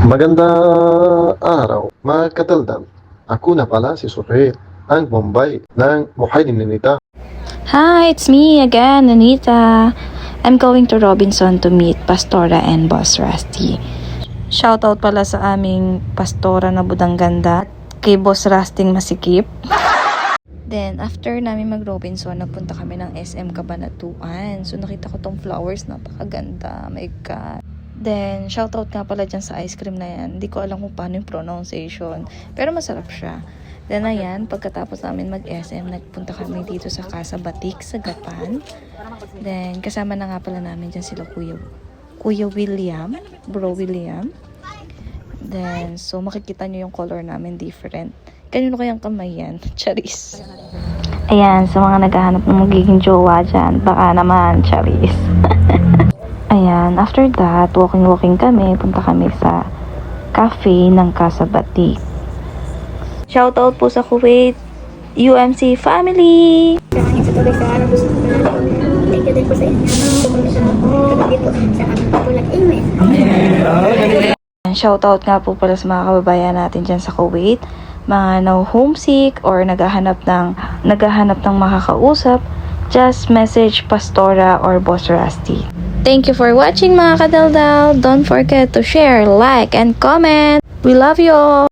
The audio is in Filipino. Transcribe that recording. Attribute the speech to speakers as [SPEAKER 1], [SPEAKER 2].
[SPEAKER 1] Magandang araw, mga kataldal. Ako na pala si Surit, ang Bombay ng Buhay ni Ninita.
[SPEAKER 2] Hi, it's me again, Anita. I'm going to Robinson to meet Pastora and Boss Rusty. Shoutout pala sa aming pastora na budang ganda, kay Boss Rusting masikip. Then, after namin mag-Robinson, nagpunta kami ng SM Cabanatuan. So, nakita ko tong flowers, napakaganda. My God. Then, shoutout nga pala dyan sa ice cream na yan. Hindi ko alam kung paano yung pronunciation. Pero masarap siya. Then, ayan, pagkatapos namin mag-SM, nagpunta kami dito sa Casa Batik sa Gapan. Then, kasama na nga pala namin dyan sila Kuya William, Bro William. Then, so makikita nyo yung color namin different. Kanino kayang kamay yan? Charis. Ayan, sa mga naghahanap ng magiging jowa dyan, baka naman, charis. Ayan, after that, walking kami, punta kami sa cafe ng Casa Batik. Shoutout po sa Kuwait, UMC family!
[SPEAKER 3] Sa tuloy sa araw gusto ko na thank you din po sa inyo. Kagabi po sa aming popular email.
[SPEAKER 2] Shoutout nga po pala sa mga kababayan natin dyan sa Kuwait, mga homesick or naghahanap ng makakausap, just message Pastora or Boss Rusty. Thank you for watching mga kadaldal. Don't forget to share, like, and comment. We love you all!